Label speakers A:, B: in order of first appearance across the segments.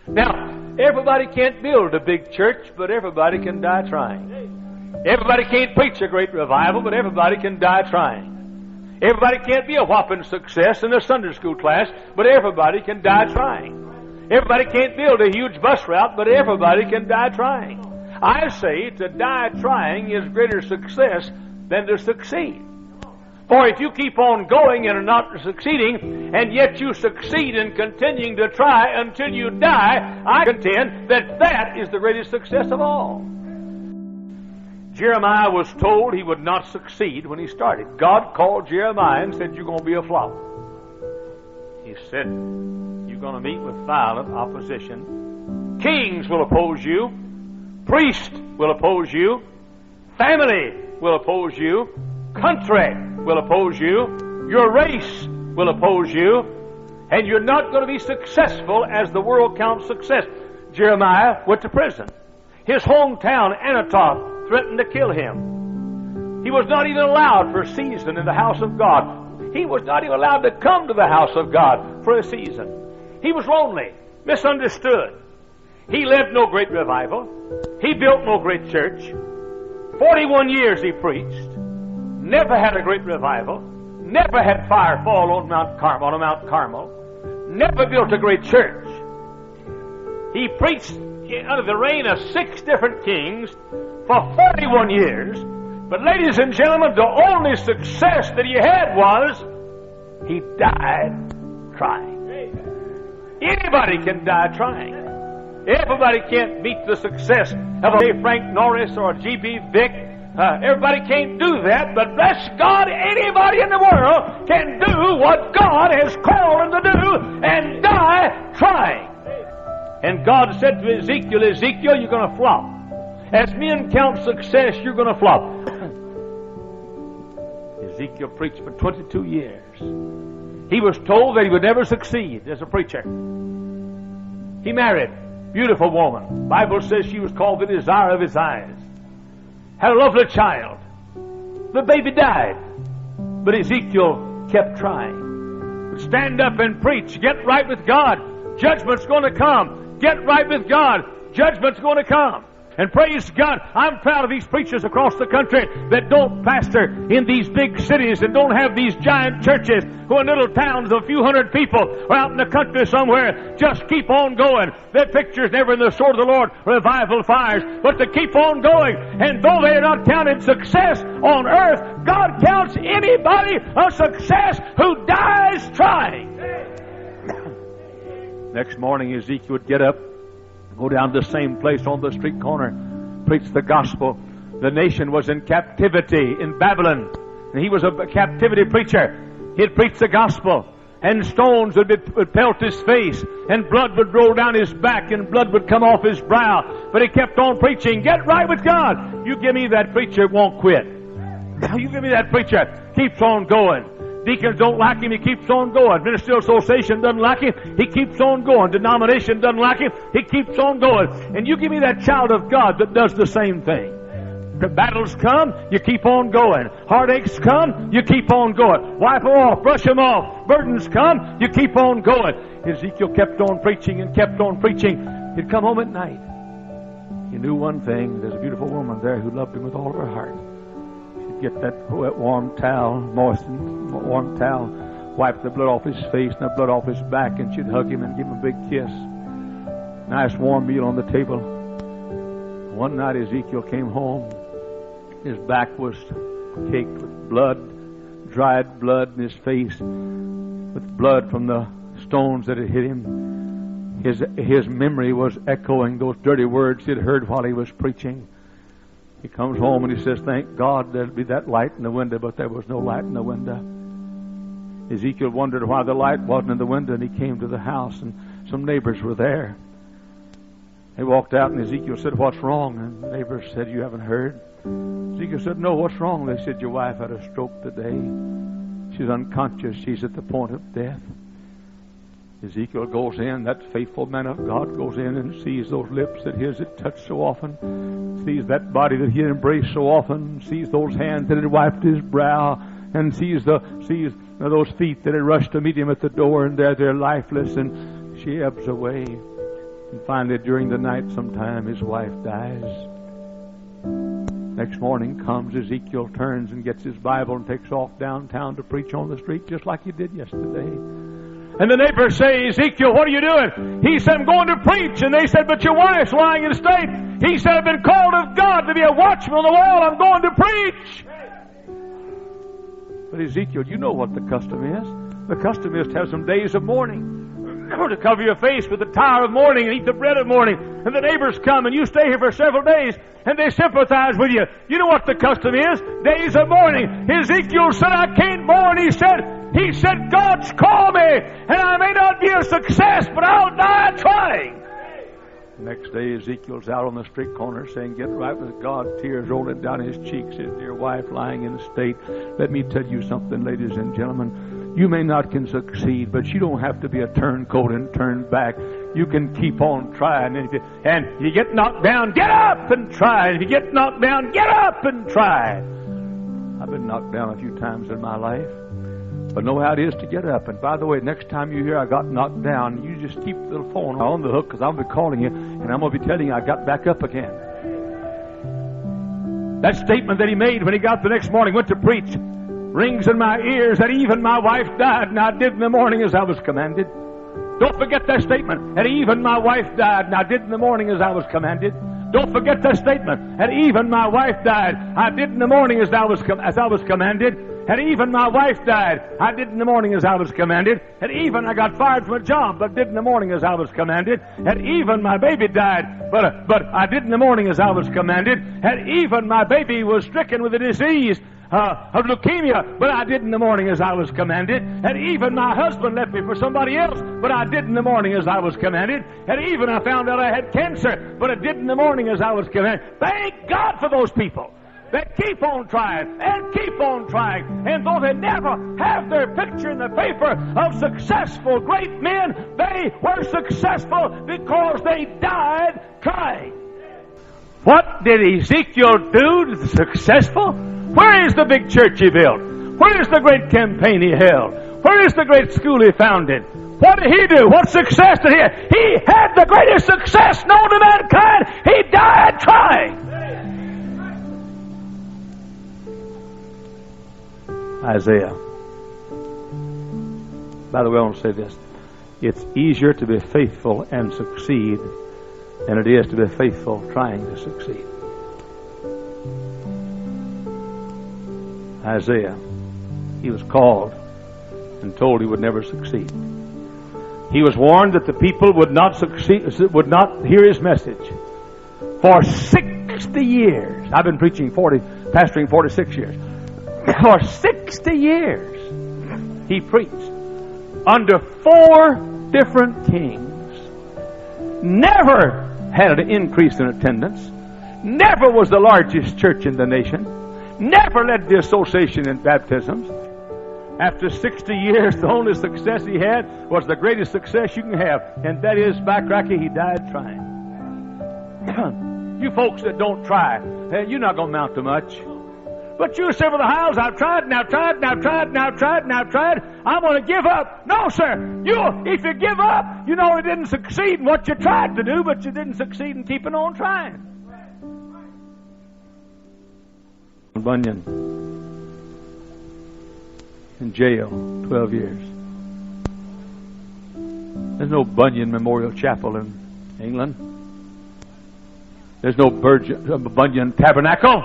A: Now, everybody can't build a big church, but everybody can die trying. Everybody can't preach a great revival, but everybody can die trying. Everybody can't be a whopping success in a Sunday school class, but everybody can die trying. Everybody can't build a huge bus route, but everybody can die trying. I say to die trying is greater success than to succeed. For if you keep on going and are not succeeding, and yet you succeed in continuing to try until you die, I contend that that is the greatest success of all. Jeremiah was told he would not succeed when he started. God called Jeremiah and said, "You're going to be a flop." He said, "You're going to meet with violent opposition. Kings will oppose you. Priests will oppose you. Family will oppose you. Country will oppose you. Your race will oppose you. And you're not going to be successful as the world counts success." Jeremiah went to prison. His hometown, Anathoth, threatened to kill him. He was not even allowed for a season in the house of God. He was not even allowed to come to the house of God for a season. He was lonely, misunderstood. He led no great revival. He built no great church. 41 years he preached. Never had a great revival. Never had fire fall on Mount Carmel. Never built a great church. He preached under the reign of 6 different kings for 41 years. But ladies and gentlemen, the only success that he had was he died trying. Anybody can die trying. Everybody can't meet the success of a Frank Norris or a G.B. Vick. Everybody can't do that, but bless God, anybody in the world can do what God has called them to do and die trying. And God said to Ezekiel, "Ezekiel, you're going to flop. As men count success, you're going to flop." Ezekiel preached for 22 years. He was told that he would never succeed as a preacher. He married a beautiful woman. The Bible says she was called the desire of his eyes. Had a lovely child. The baby died. But Ezekiel kept trying. Would stand up and preach. Get right with God. Judgment's going to come. Get right with God. Judgment's going to come. And praise God, I'm proud of these preachers across the country that don't pastor in these big cities and don't have these giant churches who are in little towns of a few hundred people or out in the country somewhere. Just keep on going. Their picture's never in the sword of the Lord, revival fires, but to keep on going. And though they are not counted success on earth, God counts anybody a success who dies trying. Next morning, Ezekiel would get up, go down to the same place on the street corner, preach the gospel. The nation was in captivity in Babylon, and he was a captivity preacher. He'd preach the gospel, and stones would pelt his face, and blood would roll down his back, and blood would come off his brow. But he kept on preaching. Get right with God. You give me that preacher won't quit. You give me that preacher keeps on going. Deacons don't like him, he keeps on going. Ministerial Association doesn't like him, he keeps on going. Denomination doesn't like him, he keeps on going. And you give me that child of God that does the same thing. The battles come, you keep on going. Heartaches come, you keep on going. Wipe them off, brush them off. Burdens come, you keep on going. Ezekiel kept on preaching and kept on preaching. He'd come home at night. He knew one thing, there's a beautiful woman there who loved him with all of her heart. Get that wet warm towel, moistened warm towel, wipe the blood off his face and the blood off his back, and she'd hug him and give him a big kiss. Nice warm meal on the table. One night Ezekiel came home. His back was caked with blood, dried blood in his face, with blood from the stones that had hit him. His memory was echoing those dirty words he'd heard while he was preaching. He comes home and he says, "Thank God there'd be that light in the window," but there was no light in the window. Ezekiel wondered why the light wasn't in the window, and he came to the house, and some neighbors were there. They walked out, and Ezekiel said, "What's wrong?" And the neighbors said, "You haven't heard?" Ezekiel said, "No, what's wrong?" They said, "Your wife had a stroke today. She's unconscious. She's at the point of death." Ezekiel goes in, that faithful man of God goes in and sees those lips that his had touched so often, sees that body that he had embraced so often, sees those hands that had wiped his brow, and sees those feet that had rushed to meet him at the door, and they're lifeless, and she ebbs away. And finally, during the night sometime, his wife dies. Next morning comes, Ezekiel turns and gets his Bible and takes off downtown to preach on the street just like he did yesterday. And the neighbors say, Ezekiel, what are you doing? He said, I'm going to preach. And they said, but your wife's lying in state. He said, I've been called of God to be a watchman on the wall. I'm going to preach. But Ezekiel, you know what the custom is. The custom is to have some days of mourning. To cover your face with the towel of mourning and eat the bread of mourning. And the neighbors come and you stay here for several days and they sympathize with you. You know what the custom is? Days of mourning. Ezekiel said, I can't mourn. He said, God's called me and I may not be a success, but I'll die trying. The next day Ezekiel's out on the street corner saying, get right with God, tears rolling down his cheeks, his dear wife lying in a state. Let me tell you something, ladies and gentlemen. You may not can succeed, but you don't have to be a turncoat and turn back. You can keep on trying. And if you get knocked down, get up and try. If you get knocked down, get up and try. I've been knocked down a few times in my life, but know how it is to get up. And by the way, next time you hear I got knocked down, you just keep the phone on the hook because I'm going to be calling you and I'm going to be telling you I got back up again. That statement that he made when he got the next morning, went to preach, rings in my ears that even my wife died and I did in the morning as I was commanded. Don't forget that statement. That even my wife died and I did in the morning as I was commanded. Don't forget that statement. That even my wife died, I did in the morning as I was commanded. And even my wife died, I did in the morning as I was commanded. And even I got fired from a job, but did in the morning as I was commanded. And even my baby died, but I did in the morning as I was commanded. And even my baby was stricken with a disease of leukemia, but I did in the morning as I was commanded. And even my husband left me for somebody else, but I did in the morning as I was commanded. And even I found out I had cancer, but I did in the morning as I was commanded. Thank God for those people that keep on trying and keep on trying. And though they never have their picture in the paper of successful great men, they were successful because they died trying. What did Ezekiel do to be successful? Where is the big church he built? Where is the great campaign he held? Where is the great school he founded? What did he do? What success did he have? He had the greatest success known to mankind. He died trying. Isaiah. By the way, I want to say this. It's easier to be faithful and succeed than it is to be faithful trying to succeed. Isaiah, he was called and told he would never succeed. He was warned that the people would not succeed, would not hear his message. For 60 years, I've been pastoring 46 years. For 60 years, he preached under 4 different kings. Never had an increase in attendance. Never was the largest church in the nation. Never led the association in baptisms. After 60 years, the only success he had was the greatest success you can have, and that is, by cracky, he died trying. You folks that don't try, you're not going to amount to much. But you say, well, the Hyles, I've tried, and I've tried, and I've tried, and I've tried, and I've tried. I'm going to give up. No, sir. If you give up, you know you didn't succeed in what you tried to do, but you didn't succeed in keeping on trying. Bunyan in jail 12 years. There's no Bunyan Memorial Chapel in England. There's no Bunyan Tabernacle.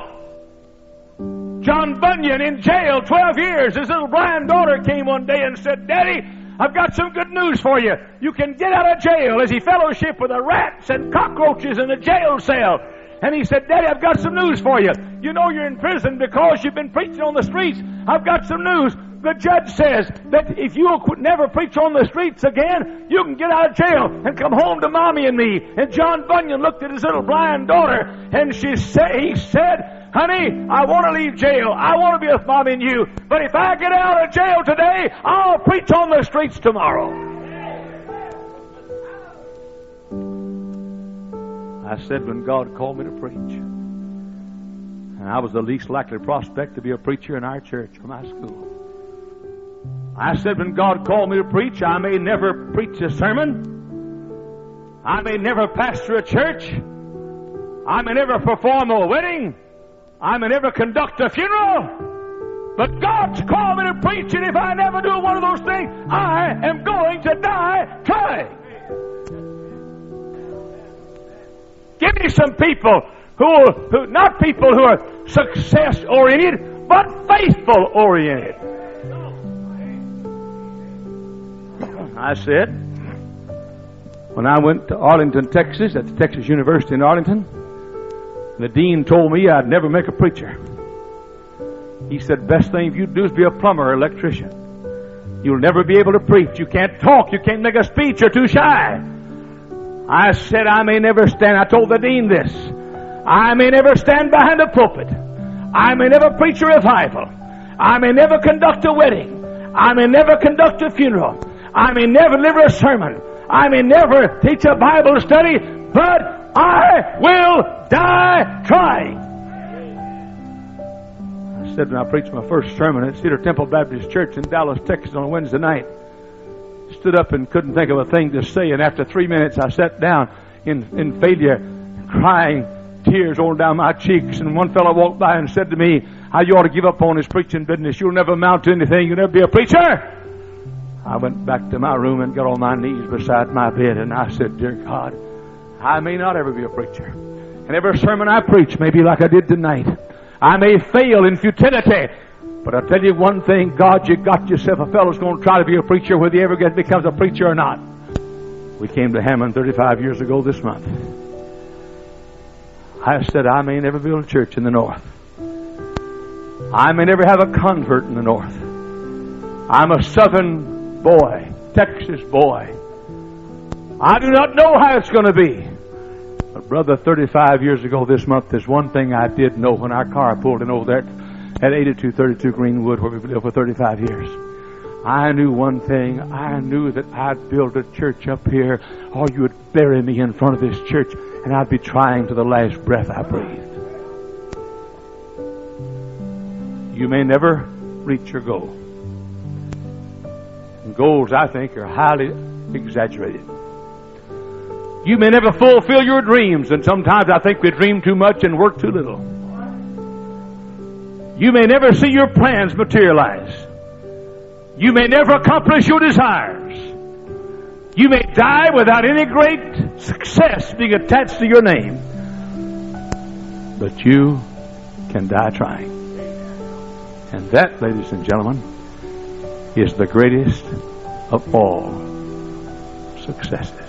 A: John Bunyan in jail 12 years. His little blind daughter came one day and said, Daddy, I've got some good news for you. You can get out of jail. As he fellowshiped with the rats and cockroaches in the jail cell. And he said, Daddy, I've got some news for you. You know you're in prison because you've been preaching on the streets. I've got some news. The judge says that if you never preach on the streets again, you can get out of jail and come home to Mommy and me. And John Bunyan looked at his little blind daughter, and he said, Honey, I want to leave jail. I want to be with Mommy and you. But if I get out of jail today, I'll preach on the streets tomorrow. I said when God called me to preach, and I was the least likely prospect to be a preacher in our church or my school. I said when God called me to preach, I may never preach a sermon. I may never pastor a church. I may never perform a wedding. I may never conduct a funeral. But God's called me to preach, and if I never do one of those things, I am going to die trying. Give me some people who not people who are success-oriented, but faithful-oriented. I said, when I went to Arlington, Texas, at the Texas University in Arlington, the dean told me I'd never make a preacher. He said, best thing you do is be a plumber or electrician. You'll never be able to preach. You can't talk. You can't make a speech. You're too shy. I said, I may never stand. I told the dean this. I may never stand behind a pulpit. I may never preach a revival. I may never conduct a wedding. I may never conduct a funeral. I may never deliver a sermon. I may never teach a Bible study, but I will die trying. I said when I preached my first sermon at Cedar Temple Baptist Church in Dallas, Texas on a Wednesday night, stood up and couldn't think of a thing to say, and after 3 minutes I sat down in failure, crying, tears rolling down my cheeks, and one fellow walked by and said to me, how you ought to give up on this preaching business. You'll never amount to anything. You'll never be a preacher. I went back to my room and got on my knees beside my bed, and I said, dear God, I may not ever be a preacher. And every sermon I preach may be like I did tonight. I may fail in futility. But I'll tell you one thing, God, you got yourself a fellow's going to try to be a preacher, whether he ever becomes a preacher or not. We came to Hammond 35 years ago this month. I said, I may never build a church in the north. I may never have a convert in the north. I'm a southern boy, Texas boy. I do not know how it's going to be. But brother, 35 years ago this month, there's one thing I did know when our car pulled in over there at 8232 Greenwood, where we've lived for 35 years. I knew one thing. I knew that I'd build a church up here, or you would bury me in front of this church, and I'd be trying to the last breath I breathed. You may never reach your goal. And goals, I think, are highly exaggerated. You may never fulfill your dreams, and sometimes I think we dream too much and work too little. You may never see your plans materialize. You may never accomplish your desires. You may die without any great success being attached to your name. But you can die trying. And that, ladies and gentlemen, is the greatest of all successes.